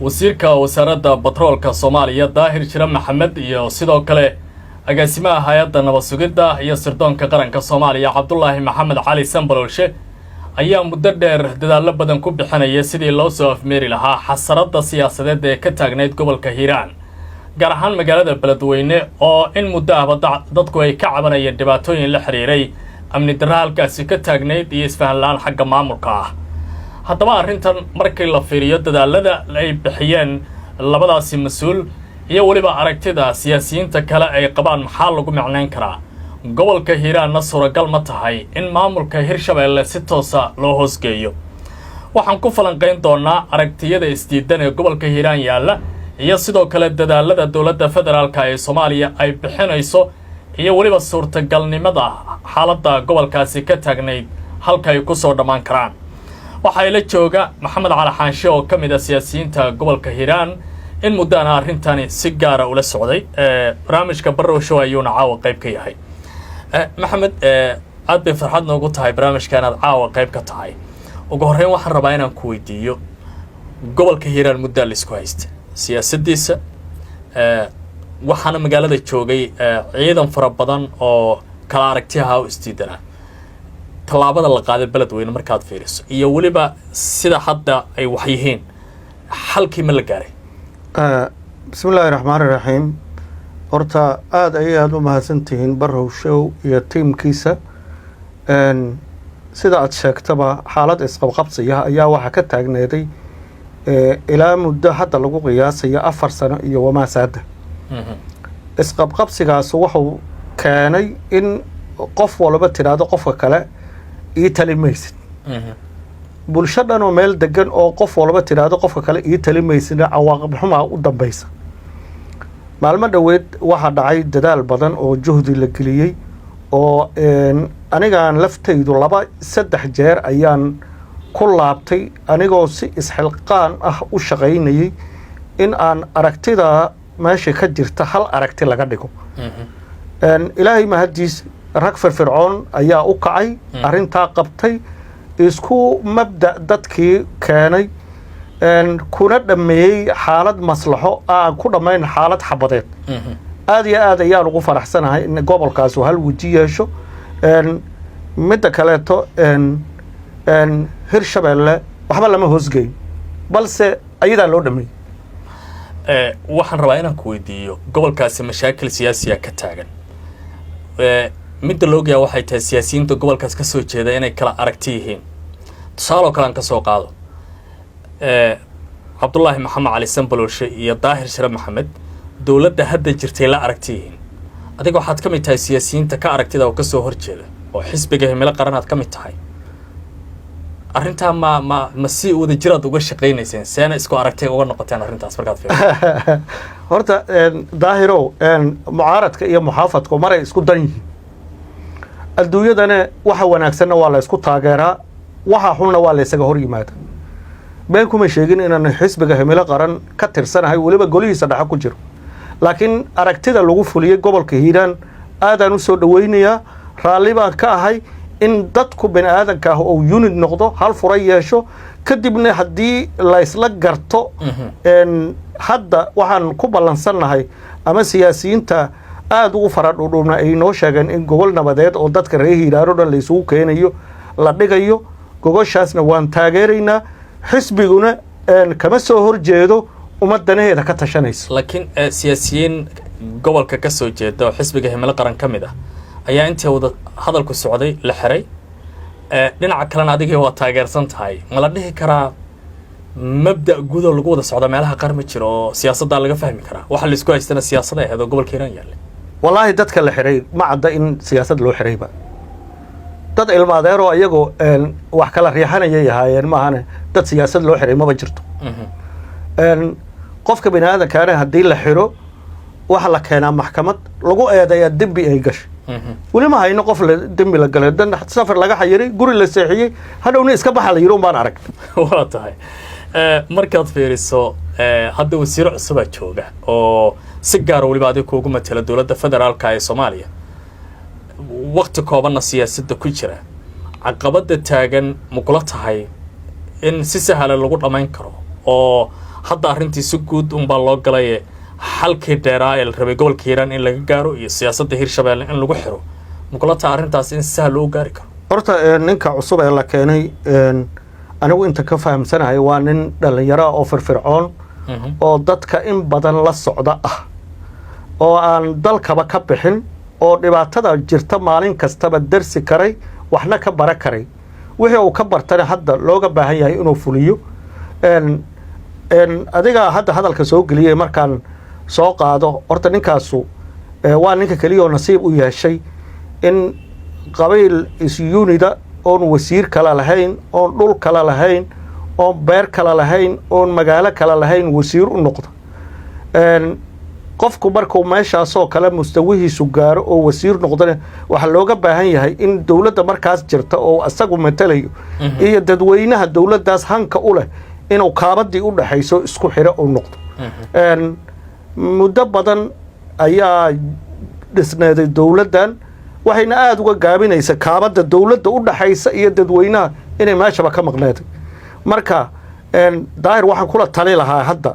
wasiirka wasaaradda batroolka Soomaaliya Daahir Shire Maxamed iyo sidoo kale agaasimaha hay'adda nabad sugidda iyo sirdoonka qaranka Soomaaliya Cabdullaahi Maxamed Cali Sanbalolshe ayaa muddo dheer dadaal badan ku bixinaya sidii loo soo afmeeri lahaa xasarada siyaasadeed ee ka taagneyd gobolka Hiiraan gaar ahaan magaalada Beledweyne oo in muddo ah dadku ay ka cabanayeen dhibaatooyin la xiriiray amni darro halkaasi ka taagneyd iyo isfahan la'aan xagga maamulka ah. haddaba arrintan markii la fiiriyo dadaalada ay bixiyeen labadaasi mas'uul iyo waliba aragtida siyaasiyiinta kale ay qabaan maxaa lagu macnayn karaa gobolka Hiiraanna suuragal ma tahay in maamulka Hirshabeelle si toos ah loo hoosgeeyo. waxaan ku falanqayn doonaa aragtiyada isdiidan ee gobolka Hiiraan yaalla iyo sidoo kale dadaalada dowladda federaalka ee Soomaaliya ay bixinayso iyo waliba suurtagalnimada xaaladda gobolkaasi ka taagneyd halka ay ku soo dhamaan karaan. waxaa ila jooga Maxamed Cali Xaanshe oo kamid ah siyaasiyiinta gobolka Hiiraan in muddana arrintani si gaar ah ula socday barnaamijka Barrow Show ayuuna caawa qayb ka yahay. Maxamed aad bay farxad noogu tahay barnaamijkan aad caawa qayb ka tahay. ugu horreyn waxaan rabaa inaan ku weydiiyo gobolka Hiiraan muddo la isku haystay siyaasaddiisa waxaana magaalada joogay ciidan fara badan oo kala aragtiyaha u isdiidanaa tallaabada la qaaday Beledweyne markaad fiiriso iyo waliba sida hadda ay wax yihiin xalkii ma la gaaray. bismillaahi raxmaani raxiim. horta aad ayaad u mahadsantihiin Barrow Show iyo tiimkiisa. sida aad sheegtaba xaalad isqabqabsiya ayaa waxa ka taagneeday ilaa muddo hadda lagu qiyaasaya 4 sano iyo wamaasaada. isqabqabsigaas wuxuu keenay in qof walba tiraado qofka kale ii talimaysid. bulshadan oo meel degan oo qof walba tiraado qofka kale ii talimaysid cawaaqib xumaa u dambaysa. maalmo dhaweed waxa dhacay dadaal badan oo juhdi la geliyay oo anigaan laftaydu 2-3 jeer ayaan ku laabtay anigoo si isxilqaan ah u shaqaynayay in aan aragtida meesha ka jirta hal aragti laga dhigo. ilaahay mahadiis rag firfircoon ayaa u kacay arrintaa qabtay isku mabda dadkii keenay kuna dhameeyay xaalad maslaxo aan ku dhamayn xaalad xabadeed. aad iyo aad ayaan ugu faraxsanahay in gobolkaas uu hal waji yeesho. midda kaleeto Hirshabeelle waxba lama hoosgeeyo balse ayadaa loo dhameeyay. waxaan rabaa inaan ku weydiiyo gobolkaasi mashaakil siyaasi ah ka taagan midda loogayaa waxay tahay siyaasiyiinta gobolkaas ka soo jeeda inay kala aragti yihiin. tusaale kale aan ka soo qaado Cabdullaahi Maxamed Cali Sanbalolshe iyo Daahir Shire Maxamed dowladda hadda jirtay la aragti yihiin. adiga waxaad ka mid tahay siyaasiyiinta ka aragtida oo ka soo horjeeda oo xisbiga himilo qaran aad ka mid tahay. arrintaa ma si wada jiraad uga shaqaynayseen seena isku aragtay uga noqoteen arrintaas markaad fiiriso. horta Daahirow mucaaradka iyo muxaafadku maray isku dan yihiin. adduunyadana waxa wanaagsanna waa la isku taageeraa waxa xunna waa la isaga hor yimaada. been kuma sheegin inaan xisbiga himilo qaran ka tirsanahay waliba golihiisa dhaxa ku jiro laakiin aragtida lagu fuliyay gobolka Hiiraan aadaan u soo dhaweynayaa raalli baan ka ahay in dadku bini aadanka ah oo unit noqdo hal furay yeesho kadibna haddii la isla garto hadda waxaan ku ballansanahay ama siyaasiyiinta aad ugu faradhudhubna ay noo sheegeen in gobol nabadeed oo dadka reer Hiiraan oo dhan la isugu keenayo la dhigayo. gogoshaasna waan taageeraynaa xisbiguna kama soo horjeedo ummadanaheeda ka tashanaysa. laakiin siyaasiyiin gobolka ka soo jeeda oo xisbiga himilo qaran ka mid ah ayaa intii wada hadalku socday la xiray. dhinaca kalena adiga waa taageersan tahay ma la dhihi karaa mabda guud oo lagu wada socdo meelaha qaar ma jiro oo siyaasadda laga fahmi karaa waxa la isku haystana siyaasadda ah oo gobolka Hiiraan yaalla. wallaahi dadka la xiray ma cadda in siyaasad loo xirayba. dad ilmaadeer oo iyagoo wax kala riixanayay ahaayeen maahane dad siyaasad loo xiray maba jirto. qofka bini aadankaana haddii la xiro waxa la keenaa maxkamad lagu eedeeyaa dembi ay gashay. weli ma hayno qof dembi la galay dan safar laga xayiray guri la seexiyey hadhowna iska baxa la yiri baan arag. waa tahay markaad fiiriso hadda wasiir cusub jooga oo si gaar ah waliba adiga ugu matala dowladda federaalka ee Soomaaliya waqti koobanna siyaasadda ku jira caqabada taagan ma kula tahay in si sahal lagu dhamayn karo oo hadda arrintii si guud unbaa loo galay xalkii dheeraa ee la rabay gobolka hiiraan in laga gaaro iyo siyaasadda hirshabeelle in lagu xiro muqlata arrintaas in sahal loo gaari karo horta ninka cusub ee la keenay anigu inta ka fahamsanahay waa nin dhalinyaro oo firfircoon oo dadka in badan la socda ah oo aan dalkaba ka bixin oo dhibaatada jirta maalin kastaba darsi karay waxna ka bara karay wixii uu ka bartana hadda looga baahan yahay inuu fuliyo adiga hadda hadalka soo geliyay markaan soo qaado horta ninkaasu waa ninka keliya oo nasiib u yeeshay in qabiil isyunida oon wasiir kala lahayn oon dhul kala lahayn oon beer kala lahayn oon magaalo kala lahayn wasiir u noqdo qofku markuu meeshaasoo kale mustawihiisu gaaro oo wasiir noqdana waxaa looga baahan yahay in dowladda markaas jirta oo asagu matalayo iyo dadweynaha dowladdaas hanka u leh inuu kaabadii u dhaxayso isku xiro uu noqdo muddo badan ayaa dhisneeday dowladdan waxayna aada uga gaabinaysa kaabadda dowladda u dhaxaysa iyo dadweynaha inay meeshaba ka maqneeday marka daahir waxaan kula tali lahaa hadda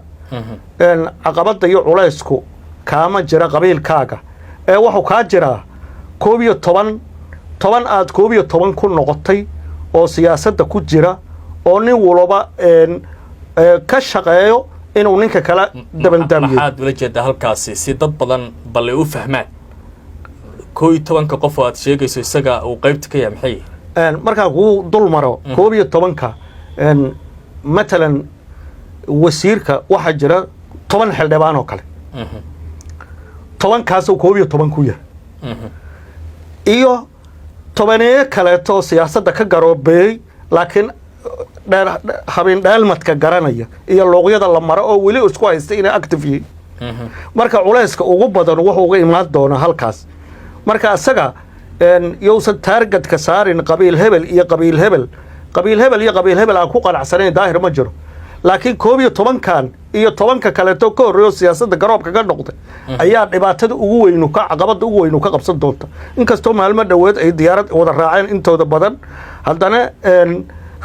caqabadda iyo culaysku kaama jira qabiilkaaga wuxuu kaa jiraa 11 aad 11 ku noqotay oo siyaasadda ku jira oo nin walba ka shaqeeyo inuu ninka kala dabandaamiyo maxaad ula jeedaa halkaasi si dad badan balle u fahmaan 11 qof oo aad sheegayso isaga uu qaybta ka yahay maxay markaa kuu dul maro 11ka matalan wasiirka waxaa jira 10 xildhibaan oo kale 10kaasoo 11 ku yahay iyo 10 kaleeto siyaasadda ka garoobeeyey laakiin habeen dhaalmadka garanaya iyo luuqyada la maro oo weli isku haysta inay active yihiin marka culayska ugu badan wuxuu uga imaan doonaa halkaas marka asaga yowsan taargetka saarin qabiil hebel iyo qabiil hebel iyo qabiil hebel aan ku qanacsanayn daahir ma jiro laakiin 11kan iyo 10ka kaleeto ka horreeyo siyaasadda garoobka ka noqday ayaa dhibaatada ugu weyn ka caqabada ugu weyn ka qabsan doonta inkastoo maalmo dhaweed ay diyaarad wada raaceen intooda badan haddana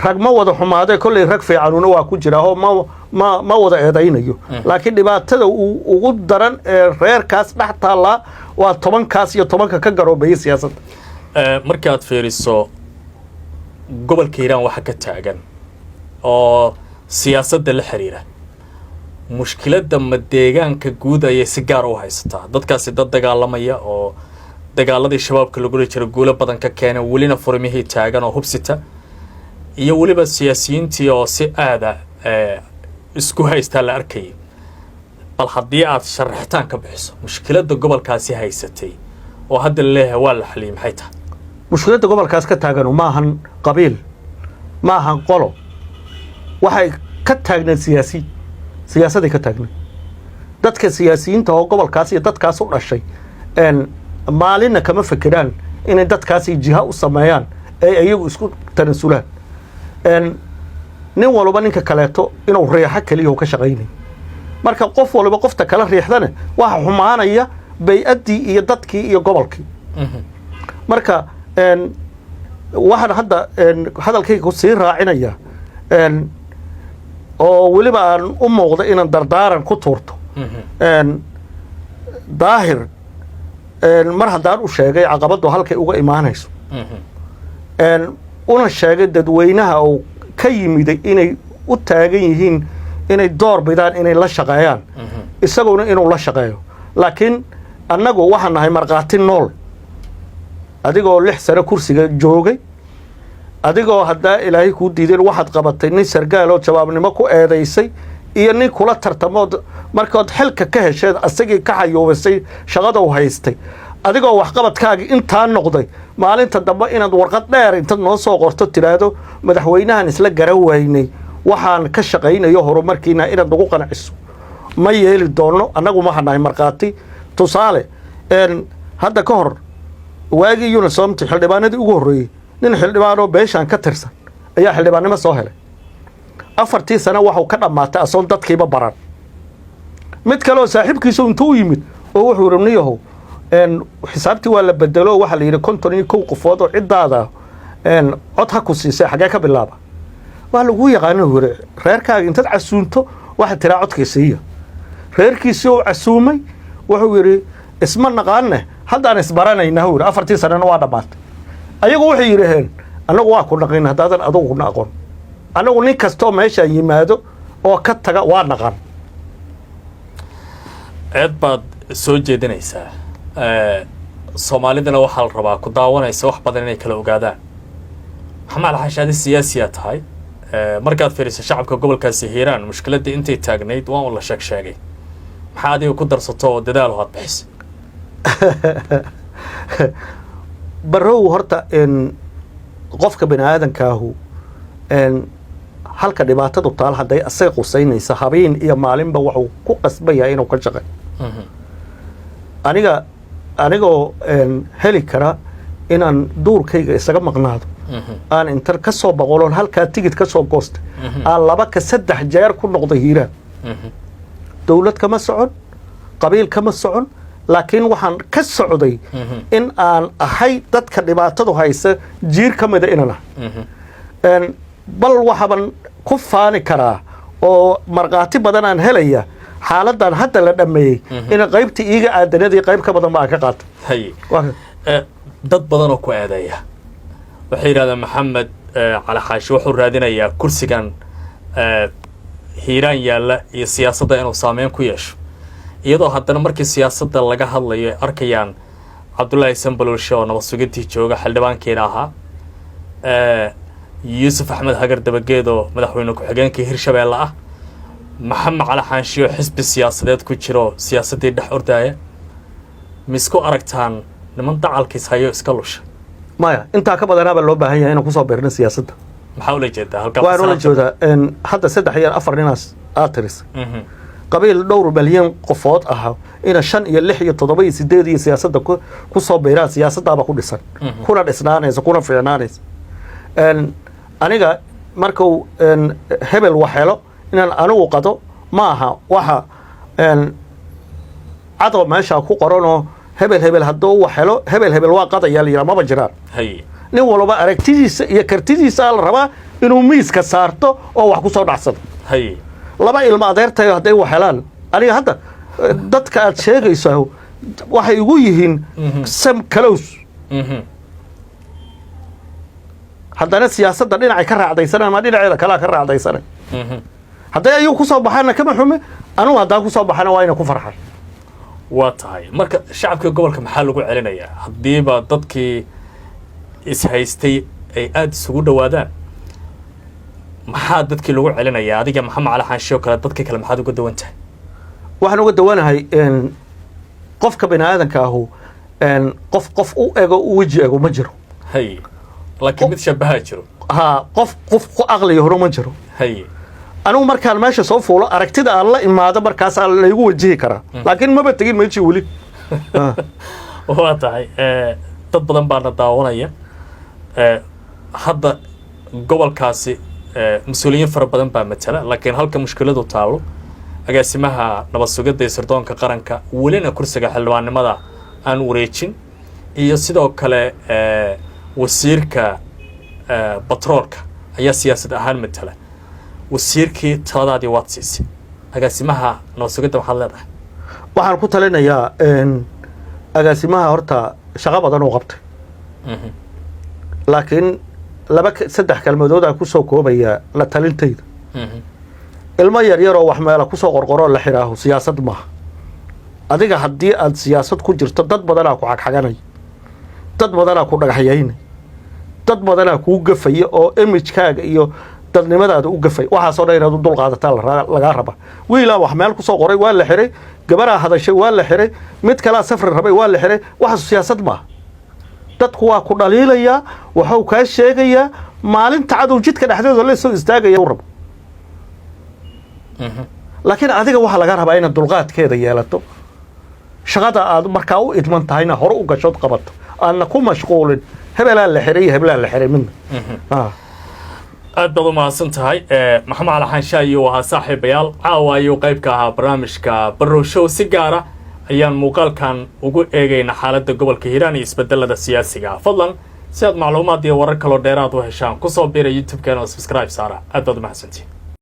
rag ma wada xumaadee kolley rag fiicanuna waa ku jira oo ma wada eedaynayo laakiin dhibaatada ugu daran ee reerkaas dhex taallaa waa 10kaas iyo 10ka ka garoobeeyay siyaasadda markii aad fiiriso gobolka hiiraan waxa ka taagan oo siyaasadda la xiriira mushkiladda ma deegaanka guud ayay si gaar u haysataa dadkaasi dad dagaalamaya oo dagaaladii shabaabka lagula jiro guulo badan ka keenay welina furimihii taagan oo hubsita iyo weliba siyaasiyiintii oo si aada isku haystaa la arkayay bal haddii aad sharaxitaan ka bixiso mushkiladda gobolkaasi haysatay oo hadda leeyahay waa la xaliyay maxay tahay mushkiladda gobolkaas ka taagan maahan qabiil maahan qolo waxay ka taagnayd siyaasaday ka taagnayd dadka siyaasiyiinta oo gobolkaas iyo dadkaas u dhashay maalinna kama fekeraan inay dadkaasi jiha u sameeyaan ee iyagu isku tanasulaan nin walba ninka kaleeto inuu riixo keliya ka shaqaynay marka qof walba qofta kala riixdana waxa xumaanaya bay-addii iyo dadkii iyo gobolkii marka waxaan hadda hadalkayga ku sii raacinaya oo weliba aan u muuqda inaan dardaaran ku tuurto daahir mar haddaan u sheegay caqabaddu halkay uga imaanayso una sheegay dadweynaha oo ka yimiday inay u taagan yihiin inay door bidaan inay la shaqeeyaan isaguna inuu la shaqeeyo laakiin annagu waxaan nahay markhaati nool adigoo 6 sano kursiga joogay adigoo haddaa ilaahay kuu diideen waxaad qabatay nin sargaal oo jawaabnimo ku eedaysay iyo nin kula tartamood markood xilka ka hesheed asagii ka xayuubisay shaqada u haystay adigoo waxqabadkaagii intaa noqday maalinta dambe inaad warqad dheer intaad noo soo qorto tiraahdo madaxweynahan isla garan waynay waxaan ka shaqaynayo horumarkiina inaad nagu qanciso ma yeeli doono annagu waxaan nahay markhaati tusaale hadda ka hor waagii unisomti xildhibaanadii ugu horreeyey nin xildhibaan oo beeshaan ka tirsan ayaa xildhibaannimo soo helay 4 sano waxuu ka dhammaatay asoon dadkiiba baran mid kale oo saaxiibkiisu intuu yimid oo wuxuu rabniyahow xisaabtii waa la bedelo waxa la yiri 51 qofood oo cidaada cod ha ku siisay xagee ka bilaaba waa lagu yaqaan reerkaaga intaad casuunto waxa tiraa codkiisiiya reerkiisii uu casuumay wuxuu yidhi isma naqaanne haddaan isbaranayna uu yidhi 4 sanana waa dhammaatay ayagu waxay yidhaheen annagu waa ku naqin haddaadan adugu kuna aqoon annagu nin kastoo meesha yimaado oo ka taga waa naqan aad baad soo jeedinaysaa soomaalidana waxaa la rabaa ku daawanaysa wax badan inay kala ogaadaan maxamed xashaadi siyaasiyaa tahay markaad fiiriso shacabka gobolkaasi hiiraan mushkiladii intay taagnayd waa un la sheegay maxaa adiga ku darsato oo dadaal aad bixisay barow horta qofka bini aadankaahu halka dhibaatadu taal hadday asay qusaynaysa habeen iyo maalinba wuxuu ku qasbayaa inuu ka shaqeeyo anigoo heli kara inaan duurkayga isaga maqnaado aan inta ka soo boqoloon halkaa tigid ka soo goostay aan 2 ka 3 jeer ku noqday hiiraan dawlad kama socon qabiil kama socon laakiin waxaan ka socday in aan ahay dadka dhibaatadu haysa jiir ka mida inaan ahay bal waxaan ku faani karaa oo marqaati badan aan helaya xaaladan hadda la dhameeyay in qaybta iiga aadanadii qayb ka badan baa ka qaatay dad badan oo ku aadaya waxay yiraahdaan maxamed cali xaashi wuxuu raadinayaa kursigan hiiraan yaalla iyo siyaasadda inuu saameyn ku yeesho iyadoo haddana markii siyaasadda laga hadlayo arkayaan cabdullaahi sanbalolshe oo nabad sugidii jooga xildhibaankeena ahaa yuusuf axmed hagar dabageed oo madaxweyne ku-xigeenkii hirshabeelle ah maxamed cali xaashi oo xisbi siyaasadeed ku jiro siyaasaddii dhex ordaaya misku aragtaan niman dacalkiis hayo iska lusha maya intaa ka badanaaba loo baahan yahay inaan kusoo beerno siyaasadda maxaa ula jeedaa waan ula jeedaa hadda 3 iyo 4 ninaas aad tiris qabiil dhowr malyan qofood ah ina 5 iyo 6 iyo 7 iyo 8 iyo siyaasadda ku soo beeraa siyaasaddaaba ku dhisan kuna dhisnaanaysa kuna fiicnaanaysa aniga markuu hebel wax helo inaan anigu qado ma aha waxa cado meesha ku qoranoo hebel hadduu wax helo hebel waa qadaya la yiraahdo ma jiraan nin walba aragtidiisa iyo kartidiisa la rabaa inuu miiska saarto oo wax ku soo dhacsado 2 ilmo adeertayo hadday wax helaan aniga hadda dadka aad sheegayso waxay igu yihiin sam close haddana siyaasadda dhinacay ka raacdaysanaan ma dhinaceeda kala ka raacdaysanay hadday ayuu ku soo baxana kama xume anu haddaan ku soo baxana waa inay ku farxaan waa tahay marka shacabka gobolka maxaa lagu celinayaa haddiiba dadkii ishaystay ay aad isugu dhawaadaan maxaa dadkii lagu celinayaa adiga maxamed cali xaashi oo kale dadka kale maxaad uga dawan tahay waxaan uga dawanahay qofka bini aadanka ahu qof u ego u weji ego ma jiro laakiin mid shabaha jiro qof ku aqliyo hore ma jiro anigu markaan meesha soo fuulo aragtida aan la imaado markaas laygu wajihi karaa laakiin maba tegin meeshii weli waa tahay dad badan baana daawanaya hadda gobolkaasi mas-uuliyiin fara badan baa matala laakiin halka mushkiladu taalo agaasimaha nabad sugidda iyo sirdoonka qaranka welina kursiga xildhibaannimada aan wareejin iyo sidoo kale wasiirka batroolka ayaa siyaasad ahaan matala wasiirkii taladaadii waad siisay agaasimaha nabad sugidda waxaad leedahay waxaan ku talinayaa agaasimaha horta shaqo badan oo qabtay laakiin 2-3 kalmadood aan ku soo koobaya la talintayda ilmo yar oo wax meel ku soo qorqoro la xiraaho siyaasad ma adiga haddii aad siyaasad ku jirto dad badan ku xagxaganay dad badan ku dhagaxyaynay dad badan ku gafay oo image-kaaga iyo dadnimadaada u gafay waxa soo dheeraad dul qaadataa laga raba wiila wax meel ku soo qoray waa la xiray gabadha hadashay waa la xiray mid kala safar rabay waa la xiray waxa siyaasad ma dadku waa ku dhaliilaya waxa uu ka sheegaya maalinta cadow jidka dhexdeeda la soo istaagaya rabo laakiin adiga waxa laga rabaa inaad dulqaadkeeda yeelato shaqada aad markaa u idman tahayna hore u gashood qabato aan ku mashquulin hebelaa la xiray midna aad baad u mahadsan tahay maxamed cali xaashi ayuu ahaa saaxiibayaal caawa ayuu qayb ka ahaa barnaamijka Barrow Show si gaara ayaan muuqaalkan ugu eegayna xaaladda gobolka Hiiraan iyo isbedelada siyaasiga fadlan si aad macluumaad iyo warar kale oo dheeraad u heshaan ku soo biiray YouTube-keena oo subscribe saara aad baad u mahadsantihiin